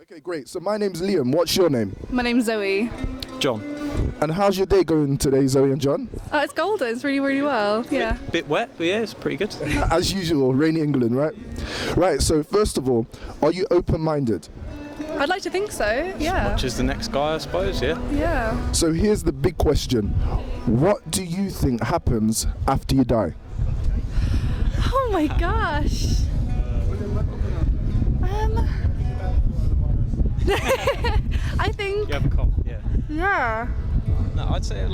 Okay, great. So my name's Liam. What's your name? My name's Zoe. John. And how's your day going today, Zoe and John? It's golden. It's really, really well. Yeah. Bit wet, but yeah, it's pretty good. As usual, rainy England, right? Right, so first of all, are you open-minded? I'd like to think so. Yeah. Much as the next guy, I suppose, yeah. Yeah. So here's the big question. What do you think happens after you die? Oh my gosh. I think. You have a cough, yeah. Yeah. No, I'd say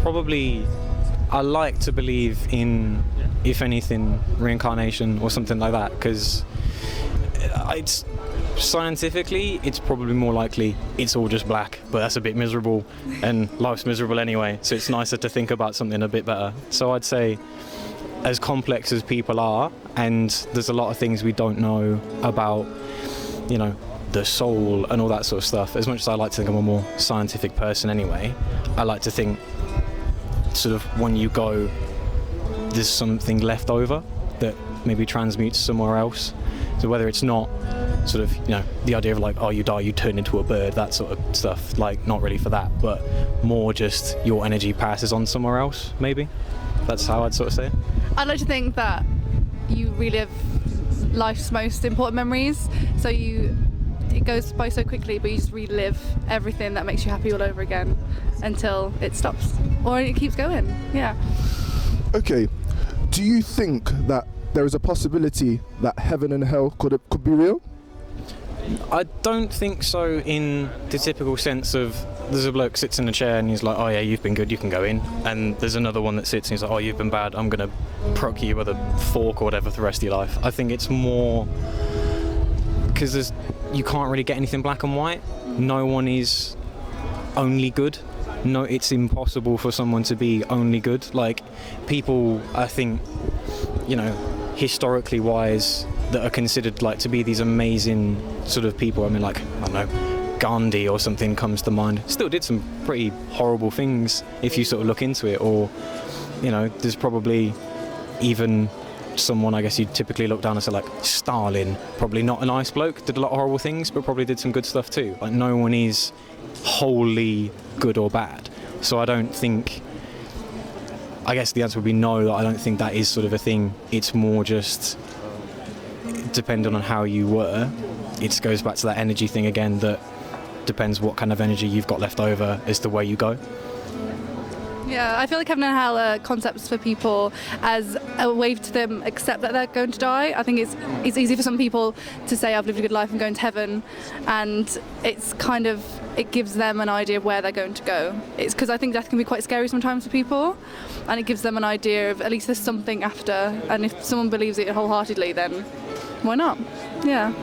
probably I like to believe in, if anything, reincarnation or something like that, because it's scientifically it's probably more likely it's all just black, but that's a bit miserable and life's miserable anyway, so it's nicer to think about something a bit better. So I'd say, as complex as people are, and there's a lot of things we don't know about, the soul and all that sort of stuff, as much as I like to think I'm a more scientific person anyway, I like to think sort of when you go, there's something left over that maybe transmutes somewhere else. So whether it's not sort of, the idea of oh, you die, you turn into a bird, that sort of stuff, not really for that, but more just your energy passes on somewhere else, maybe. That's how I'd sort of say it. I'd like to think that you relive life's most important memories. So it goes by so quickly, but you just relive everything that makes you happy all over again until it stops, or it keeps going. Yeah. Okay, do you think that there is a possibility that heaven and hell could be real? I don't think so in the typical sense of there's a bloke sits in a chair and he's like, oh yeah, you've been good, you can go in, and there's another one that sits and he's like, oh, you've been bad, I'm going to proc you with a fork or whatever for the rest of your life. I think it's more because you can't really get anything black and white. No one is only good. No, it's impossible for someone to be only good. People, I think, historically wise, that are considered to be these amazing sort of people. I mean, I don't know, Gandhi or something comes to mind. Still did some pretty horrible things if you sort of look into it. Or, there's probably even someone I guess you'd typically look down and say Stalin, probably not a nice bloke, did a lot of horrible things, but probably did some good stuff too. No one is wholly good or bad. So I don't think, I guess the answer would be no, I don't think that is sort of a thing. It's more just depending on how you were. It goes back to that energy thing again, that depends what kind of energy you've got left over as to where you go. Yeah, I feel like heaven and hell are concepts for people as a way to them accept that they're going to die. I think it's easy for some people to say, I've lived a good life, I'm going to heaven, and it gives them an idea of where they're going to go. It's because I think death can be quite scary sometimes for people, and it gives them an idea of at least there's something after, and if someone believes it wholeheartedly, then why not? Yeah.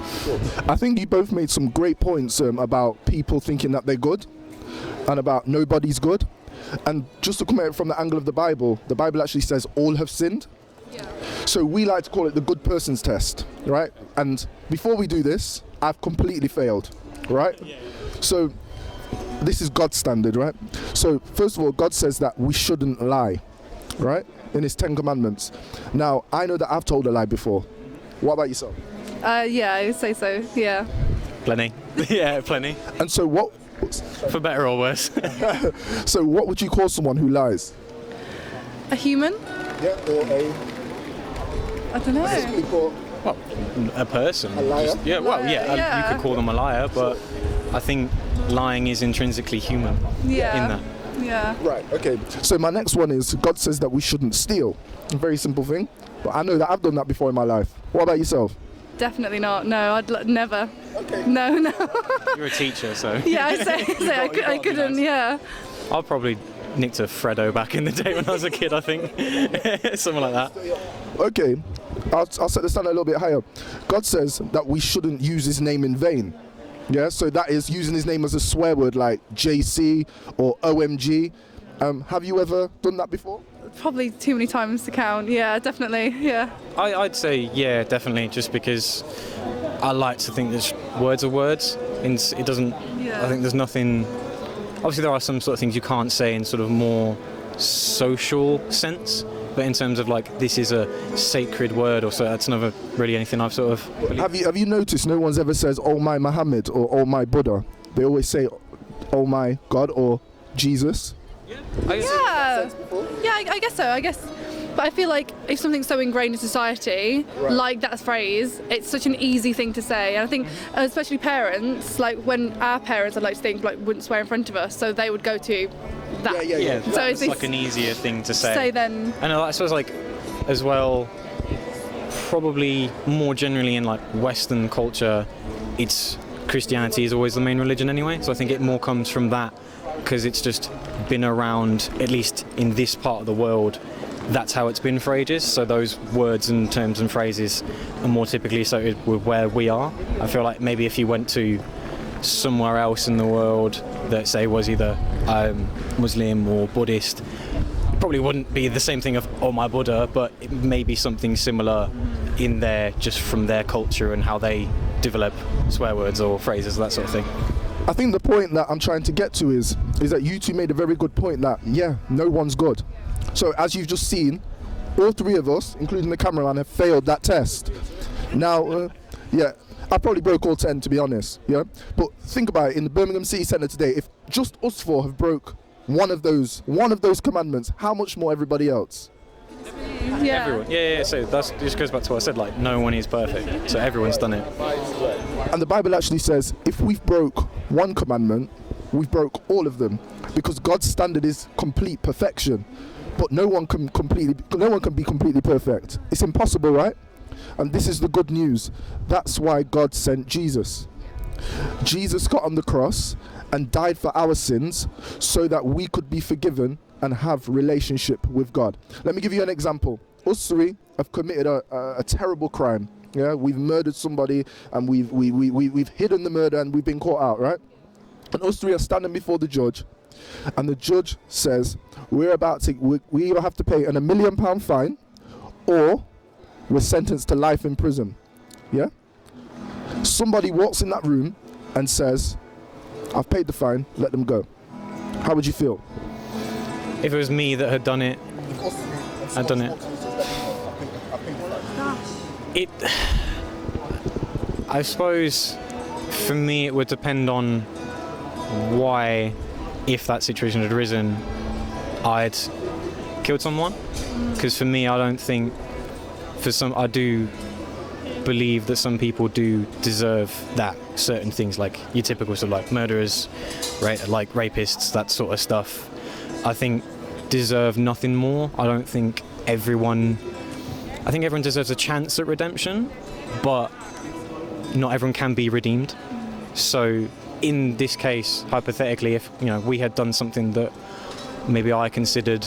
I think you both made some great points about people thinking that they're good and about nobody's good. And just to come at it from the angle of the Bible actually says all have sinned. Yeah. So we like to call it the good person's test, right? And before we do this, I've completely failed, right? Yeah. So this is God's standard, right? So first of all, God says that we shouldn't lie, right? In his 10 commandments. Now, I know that I've told a lie before. What about yourself? Yeah, I would say so, yeah. Plenty. Yeah, plenty. And so what... For better or worse. So what would you call someone who lies? A human? Yeah, or I don't know. Well, a person. A liar? You could call them a liar, but I think lying is intrinsically human in that. Yeah. Right, okay. So my next one is, God says that we shouldn't steal. A very simple thing. But I know that I've done that before in my life. What about yourself? Definitely not. No, never. Okay. No. You're a teacher, so. Yeah, I couldn't. Nice. Yeah. I probably nicked a Freddo back in the day when I was a kid, I think. Something like that. Okay, I'll set the standard a little bit higher. God says that we shouldn't use his name in vain. Yeah, so that is using his name as a swear word like JC or OMG. Have you ever done that before? Probably too many times to count. Yeah, definitely. Yeah. I'd say yeah, definitely. Just because I like to think that words are words, and it doesn't. Yeah. I think there's nothing. Obviously, there are some sort of things you can't say in sort of more social sense, But in terms of like this is a sacred word or so, that's never really anything I've sort of believed. Have you noticed no one's ever says, "Oh my Muhammad" or "Oh my Buddha"? They always say, "Oh my God" or "Jesus." Yeah, I guess so. I guess, but I feel like if something's so ingrained in society, like that phrase, it's such an easy thing to say. And I think, especially parents, like when our parents, I'd like to think, like wouldn't swear in front of us, so they would go to that. Yeah, So that's like an easier thing to say. Then. And I suppose like as well, probably more generally in like Western culture, it's Christianity is always the main religion anyway. So I think it more comes from that because it's just been around, at least in this part of the world. That's how it's been for ages. So those words and terms and phrases are more typically associated with where we are. I feel like maybe if you went to somewhere else in the world that say was either Muslim or Buddhist, it probably wouldn't be the same thing of "Oh my Buddha," but it may be something similar in there just from their culture and how they develop swear words or phrases, that sort of thing. I think the point that I'm trying to get to is that you two made a very good point that, yeah, no one's good. So as you've just seen, all three of us, including the cameraman, have failed that test. Now, I probably broke all 10 to be honest, yeah? But think about it, in the Birmingham City Centre today, if just us four have broke one of those commandments, how much more everybody else? Yeah. Everyone. Yeah. So that just goes back to what I said. Like no one is perfect, so everyone's done it. And the Bible actually says if we've broke one commandment, we've broke all of them, because God's standard is complete perfection. But no one can be completely perfect. It's impossible, right? And this is the good news. That's why God sent Jesus. Jesus got on the cross and died for our sins so that we could be forgiven and have relationship with God. Let me give you an example. Us three have committed a terrible crime. Yeah, we've murdered somebody and we've hidden the murder and we've been caught out, right? And us three are standing before the judge, and the judge says we either have to pay £1 million fine or we're sentenced to life in prison. Yeah? Somebody walks in that room and says, "I've paid the fine, let them go." How would you feel? If it was me that had done it, I'd done it. I suppose for me it would depend on why, if that situation had arisen, I'd killed someone. Because for me, I don't think, I do believe that some people do deserve that, certain things like your typical sort of like murderers, right, like rapists, that sort of stuff, I think deserve nothing more. I think everyone deserves a chance at redemption, but not everyone can be redeemed. So in this case, hypothetically, if we had done something that maybe I considered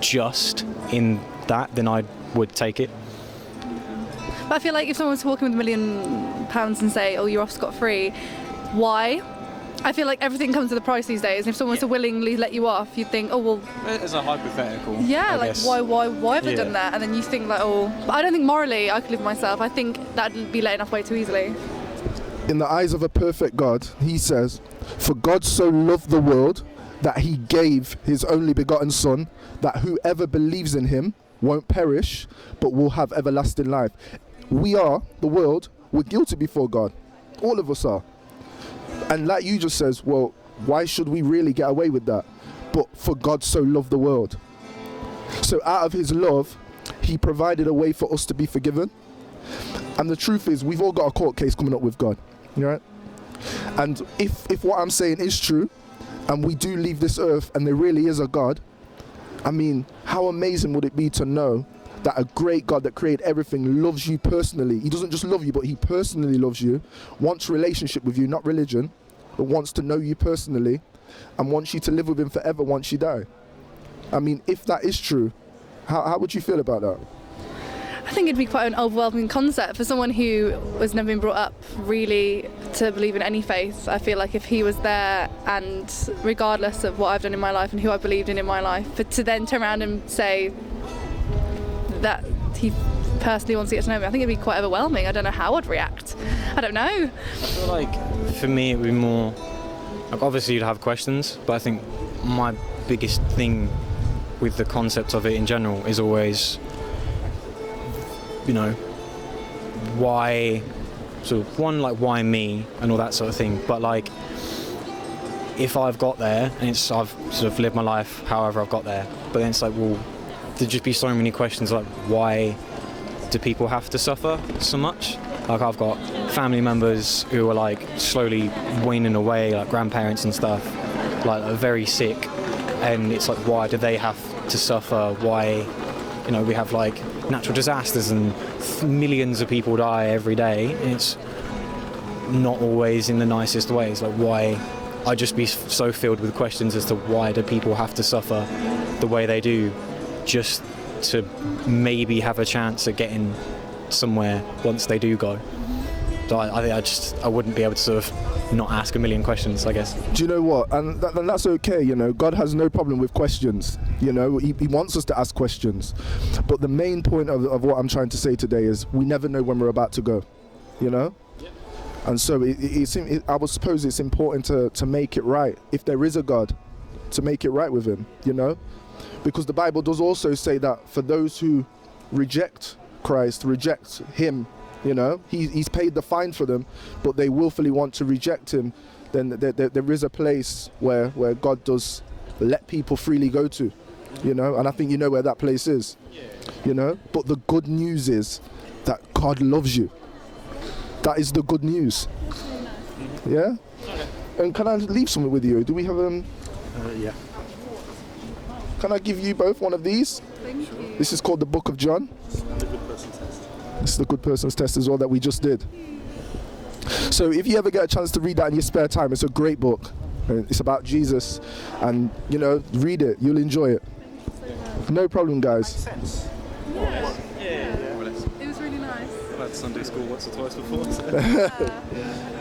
just in that, then I would take it. But I feel like if someone was walking with £1 million and say, "Oh, you're off scot-free," why? I feel like everything comes with a price these days. And if someone was to willingly let you off, you'd think, "Oh well." As a hypothetical. Yeah, I like guess. why have they done that? And then you think like, oh, but I don't think morally I could live with myself. I think that'd be letting off way too easily. In the eyes of a perfect God, he says, "For God so loved the world that he gave his only begotten Son, that whoever believes in him won't perish, but will have everlasting life." We are, the world, we're guilty before God. All of us are. And like you just says, well, why should we really get away with that? But for God so loved the world. So out of his love, he provided a way for us to be forgiven. And the truth is, we've all got a court case coming up with God. Right? And if what I'm saying is true, and we do leave this earth and there really is a God, I mean, how amazing would it be to know that a great God that created everything loves you personally. He doesn't just love you, but he personally loves you, wants relationship with you, not religion, but wants to know you personally and wants you to live with him forever once you die. I mean, if that is true, how would you feel about that? I think it'd be quite an overwhelming concept for someone who has never been brought up really to believe in any faith. I feel like if he was there, and regardless of what I've done in my life and who I believed in my life, but to then turn around and say that he personally wants to get to know me, I think it'd be quite overwhelming. I don't know how I'd react. I don't know. I feel like for me it would be more like, obviously you'd have questions, but I think my biggest thing with the concept of it in general is always, you know, why, sort of one, like why me and all that sort of thing, but like if I've got there and I've sort of lived my life however I've got there, but then it's like, well, there'd just be so many questions like, why do people have to suffer so much? Like I've got family members who are like slowly waning away, like grandparents and stuff, like are very sick, and it's like, why do they have to suffer? Why, you know, we have like natural disasters and millions of people die every day, and it's not always in the nicest ways. Like why? I'd just be so filled with questions as to why do people have to suffer the way they do, just to maybe have a chance at getting somewhere once they do go. So I think I wouldn't be able to sort of not ask a million questions, I guess. Do you know what? And that's okay, you know. God has no problem with questions. You know, he wants us to ask questions. But the main point of what I'm trying to say today is we never know when we're about to go, you know? Yep. And so I would suppose it's important to make it right. If there is a God, to make it right with him, you know? Because the Bible does also say that for those who reject Christ, reject him, you know, he's paid the fine for them, but they willfully want to reject him, then there is a place where God does let people freely go to, you know, and I think you know where that place is, you know. But the good news is that God loves you. That is the good news. Yeah? And can I leave something with you? Do we have Yeah. Can I give you both one of these? Thank you. This is called the Book of John. The good person's test. This is the good person's test as well that we just did. So if you ever get a chance to read that in your spare time, it's a great book. It's about Jesus, and you know, read it. You'll enjoy it. No problem, guys. Sense. Yeah. Yeah. It was really nice. I've had Sunday school once or twice before. So.